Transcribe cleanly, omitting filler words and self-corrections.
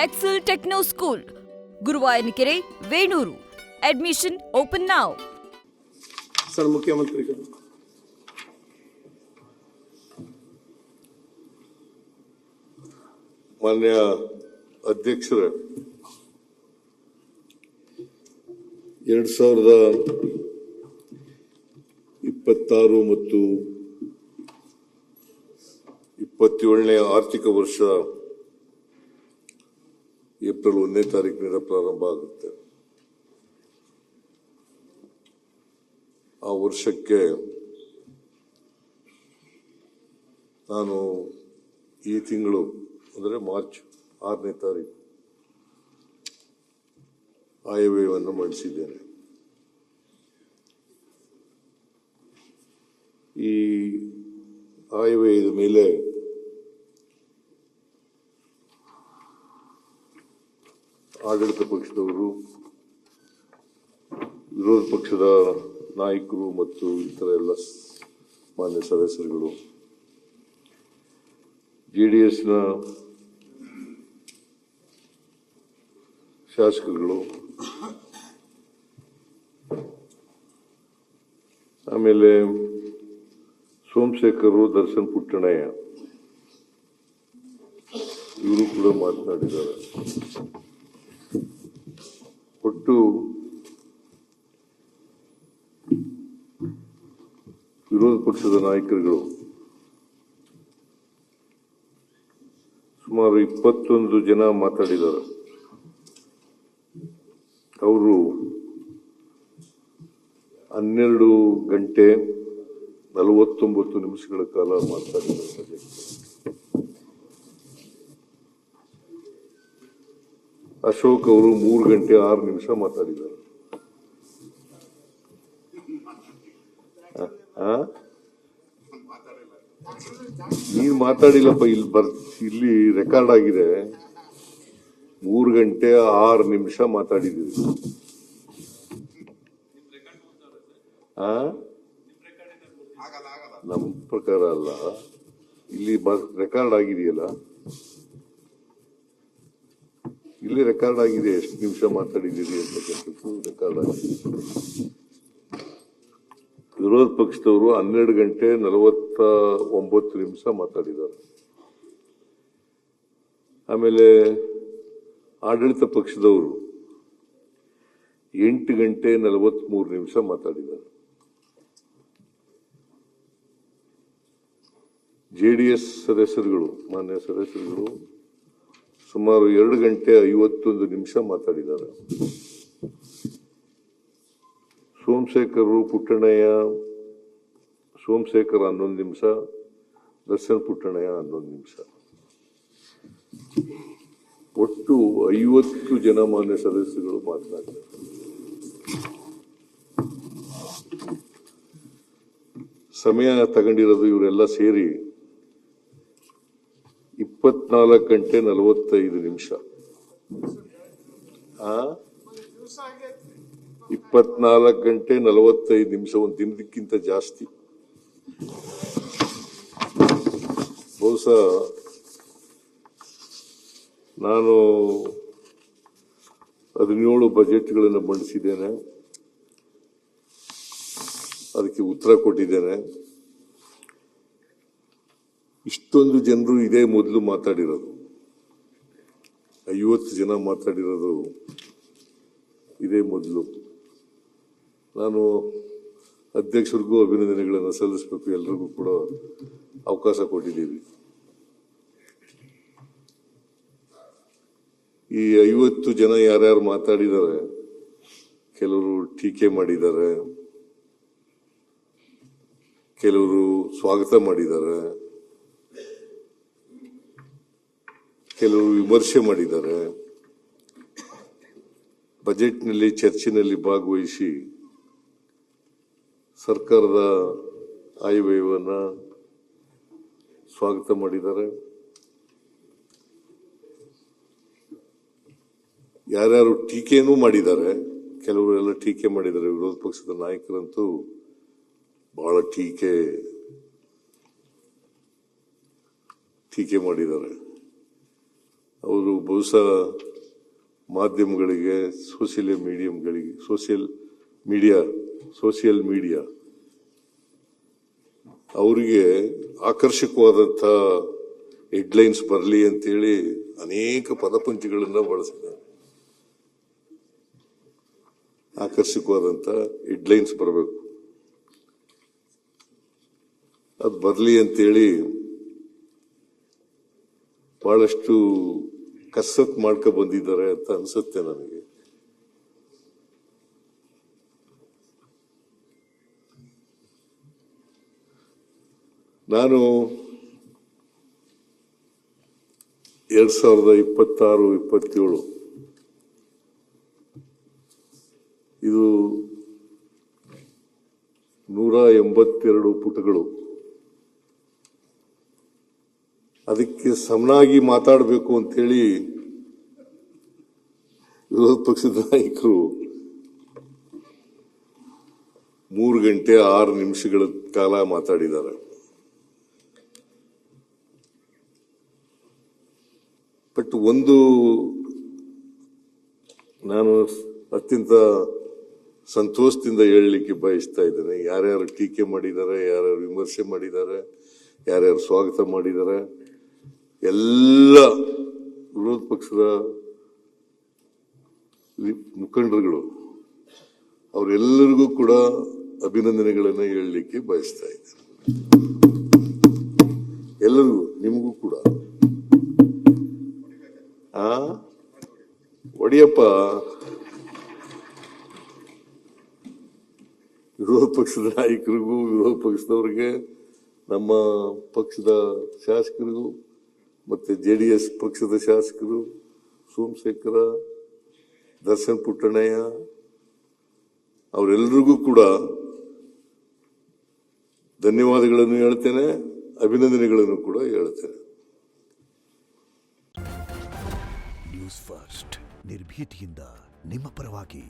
Excel Techno School, Guruvayanakere, Venur. Admission open now. Sir, ಮುಖ್ಯಮಂತ್ರಿಗಳು ಮಾನ್ಯ ಅಧ್ಯಕ್ಷರೇ, 2026 ಮತ್ತು 27ನೇ ಆರ್ಥಿಕ ವರ್ಷ ಏಪ್ರಿಲ್ 1ನೇ ತಾರೀಕಿನಿಂದ ಪ್ರಾರಂಭ ಆಗುತ್ತೆ. ಆ ವರ್ಷಕ್ಕೆ ನಾನು ಈ ತಿಂಗಳು ಅಂದರೆ ಮಾರ್ಚ್ 6ನೇ ತಾರೀಕು ಆಯವ್ಯಯವನ್ನು ಮಂಡಿಸಿದ್ದೇನೆ. ಈ ಆಯವ್ಯಯದ ಮೇಲೆ ಆಡಳಿತ ಪಕ್ಷದವರು, ವಿರೋಧ ಪಕ್ಷದ ನಾಯಕರು ಮತ್ತು ಇತರ ಎಲ್ಲ ಮಾನ್ಯ ಸದಸ್ಯರುಗಳು, ಜೆಡಿಎಸ್ನ ಶಾಸಕರುಗಳು, ಆಮೇಲೆ ಸೋಮಶೇಖರ್, ದರ್ಶನ್ ಪುಟ್ಟಣಯ್ಯ ಇವರು ಕೂಡ ಮಾತನಾಡಿದ್ದಾರೆ. ಒಟ್ಟು ವಿರೋಧ ಪಕ್ಷದ ನಾಯಕರುಗಳು ಸುಮಾರು 21 ಜನ ಮಾತಾಡಿದ್ದಾರೆ. ಅವರು 12 ಗಂಟೆ 49 ನಿಮಿಷಗಳ ಕಾಲ ಮಾತಾಡಿದ್ದಾರೆ. ಅಶೋಕ್ ಅವರು 3 ಗಂಟೆ 6 ನಿಮಿಷ ಮಾತಾಡಿದ್ದಾರೆ. ನೀನ್ ಮಾತಾಡಿಲ್ಲಪ್ಪ, ಇಲ್ಲಿ ರೆಕಾರ್ಡ್ ಆಗಿದೆ. 3 ಗಂಟೆ 6 ನಿಮಿಷ ಮಾತಾಡಿದ್ದೀವಿ. ನಮ್ಮ ಪ್ರಕಾರ ಅಲ್ಲ, ಇಲ್ಲಿ ರೆಕಾರ್ಡ್ ಆಗಿದೆಯಲ್ಲ, ಇಲ್ಲಿ ರೆಕಾರ್ಡ್ ಆಗಿದೆ. ಎಷ್ಟು ನಿಮಿಷ ಮಾತಾಡಿದ್ದೀರಿ ಅಂತಕ್ಕಂಥದ್ದು ರೆಕಾರ್ಡ್ ಆಗಿದೆ. ವಿರೋಧ ಪಕ್ಷದವರು 12 ಗಂಟೆ 49 ನಿಮಿಷ ಮಾತಾಡಿದ್ದಾರೆ. ಆಮೇಲೆ ಆಡಳಿತ ಪಕ್ಷದವರು 8 ಗಂಟೆ 43 ನಿಮಿಷ ಮಾತಾಡಿದ್ದಾರೆ. ಜೆಡಿಎಸ್ ಸದಸ್ಯರುಗಳು, ಮಾನ್ಯ ಸದಸ್ಯರುಗಳು ಸುಮಾರು 2 ಗಂಟೆ 51 ನಿಮಿಷ ಮಾತಾಡಿದ್ದಾರೆ. ಸೋಮಶೇಖರ್, ಪುಟ್ಟಣಯ್ಯ, ಸೋಮಶೇಖರ್ 11 ನಿಮಿಷ, ದರ್ಶನ್ ಪುಟ್ಟಣಯ್ಯ 11 ನಿಮಿಷ. ಒಟ್ಟು 50 ಜನ ಮಾನ್ಯ ಸದಸ್ಯರುಗಳು ಮಾತನಾಡಿದ್ದಾರೆ. ಸಮಯ ತಗೊಂಡಿರೋದು ಇವರೆಲ್ಲ ಸೇರಿ 24 ಗಂಟೆ 45 ನಿಮಿಷ. 24 ಗಂಟೆ 45 ನಿಮಿಷ, ಒಂದು ದಿನಕ್ಕಿಂತ ಜಾಸ್ತಿ. ಬಹುಶಃ ನಾನು 17 ಬಜೆಟ್ಗಳನ್ನು ಮಂಡಿಸಿದ್ದೇನೆ, ಅದಕ್ಕೆ ಉತ್ತರ ಕೊಟ್ಟಿದ್ದೇನೆ. ಇಷ್ಟೊಂದು ಜನರು ಇದೇ ಮೊದಲು ಮಾತಾಡಿರೋದು, 50 ಜನ ಮಾತಾಡಿರೋದು ಇದೇ ಮೊದಲು. ನಾನು ಅಧ್ಯಕ್ಷರಿಗೂ ಅಭಿನಂದನೆಗಳನ್ನು ಸಲ್ಲಿಸಬೇಕು. ಎಲ್ರಿಗೂ ಕೂಡ ಅವಕಾಶ ಕೊಟ್ಟಿದ್ದೀವಿ. ಈ 50 ಜನ ಯಾರ್ಯಾರು ಮಾತಾಡಿದ್ದಾರೆ, ಕೆಲವರು ಟೀಕೆ ಮಾಡಿದ್ದಾರೆ, ಕೆಲವರು ಸ್ವಾಗತ ಮಾಡಿದ್ದಾರೆ, ಕೆಲವರು ವಿಮರ್ಶೆ ಮಾಡಿದ್ದಾರೆ. ಬಜೆಟ್ನಲ್ಲಿ ಚರ್ಚೆನಲ್ಲಿ ಭಾಗವಹಿಸಿ ಸರ್ಕಾರದ ಆಯವ್ಯಯವನ್ನ ಸ್ವಾಗತ ಮಾಡಿದ್ದಾರೆ. ಯಾರ್ಯಾರು ಟೀಕೆನೂ ಮಾಡಿದ್ದಾರೆ, ಕೆಲವರು ಎಲ್ಲ ಟೀಕೆ ಮಾಡಿದ್ದಾರೆ. ವಿರೋಧ ಪಕ್ಷದ ನಾಯಕರಂತೂ ಬಹಳ ಟೀಕೆ ಮಾಡಿದ್ದಾರೆ. ಅವರು ಅವರು ಬಹುಶಃ ಮಾಧ್ಯಮಗಳಿಗೆ ಸೋಷಿಯಲ್ ಮೀಡಿಯಾ ಅವರಿಗೆ ಆಕರ್ಷಕವಾದಂಥ ಹೆಡ್ಲೈನ್ಸ್ ಬರಲಿ ಅಂತೇಳಿ ಅನೇಕ ಪದಪಂಚಗಳನ್ನು ಬಳಸಿದ್ದಾರೆ. ಆಕರ್ಷಕವಾದಂಥ ಹೆಡ್ಲೈನ್ಸ್ ಬರಬೇಕು, ಅದು ಬರಲಿ ಅಂತೇಳಿ ಬಹಳಷ್ಟು ಕಸರತ್ ಮಾಡ್ಕೊ ಬಂದಿದ್ದಾರೆ ಅಂತ ಅನ್ಸುತ್ತೆ ನನಗೆ. ನಾನು 2026-27 ಇದು 182 ಪುಟಗಳು. ಅದಕ್ಕೆ ಸಮನಾಗಿ ಮಾತಾಡಬೇಕು ಅಂತೇಳಿ ವಿರೋಧ ಪಕ್ಷದ ನಾಯಕರು 3 ಗಂಟೆ 6 ನಿಮಿಷಗಳ ಕಾಲ ಮಾತಾಡಿದ್ದಾರೆ. ಬಟ್ ಒಂದು ನಾನು ಅತ್ಯಂತ ಸಂತೋಷದಿಂದ ಹೇಳಲಿಕ್ಕೆ ಬಯಸ್ತಾ ಇದ್ದೇನೆ, ಯಾರ್ಯಾರು ಟೀಕೆ ಮಾಡಿದ್ದಾರೆ, ಯಾರ್ಯಾರು ವಿಮರ್ಶೆ ಮಾಡಿದ್ದಾರೆ, ಯಾರ್ಯಾರು ಸ್ವಾಗತ ಮಾಡಿದ್ದಾರೆ, ಎಲ್ಲ ವಿರೋಧ ಪಕ್ಷದ ಮುಖಂಡರುಗಳು ಅವರೆಲ್ಲರಿಗೂ ಕೂಡ ಅಭಿನಂದನೆಗಳನ್ನು ಹೇಳಲಿಕ್ಕೆ ಬಯಸ್ತಾ ಇದ್ದೇನೆ. ಎಲ್ಲರಿಗೂ, ನಿಮಗೂ ಕೂಡ. ಒಡಿಯಪ್ಪ, ವಿರೋಧ ಪಕ್ಷದ ನಾಯಕರಿಗೂ, ವಿರೋಧ ಪಕ್ಷದವರಿಗೆ, ನಮ್ಮ ಪಕ್ಷದ ಶಾಸಕರಿಗೂ, ಮತ್ತೆ JDS ಪಕ್ಷದ ಶಾಸಕರು ಸೋಮಶೇಖರ, ದರ್ಶನ್ ಪುಟ್ಟಣ್ಣಯ್ಯ ಅವರೆಲ್ಲರಿಗೂ ಕೂಡ ಧನ್ಯವಾದಗಳನ್ನು ಹೇಳ್ತೇನೆ, ಅಭಿನಂದನೆಗಳನ್ನು ಕೂಡ ಹೇಳ್ತೇನೆ. ನ್ಯೂಸ್ ಫಸ್ಟ್ ನಿರ್ಭೀತಿಯಿಂದ ನಿಮ್ಮ ಪರವಾಗಿ.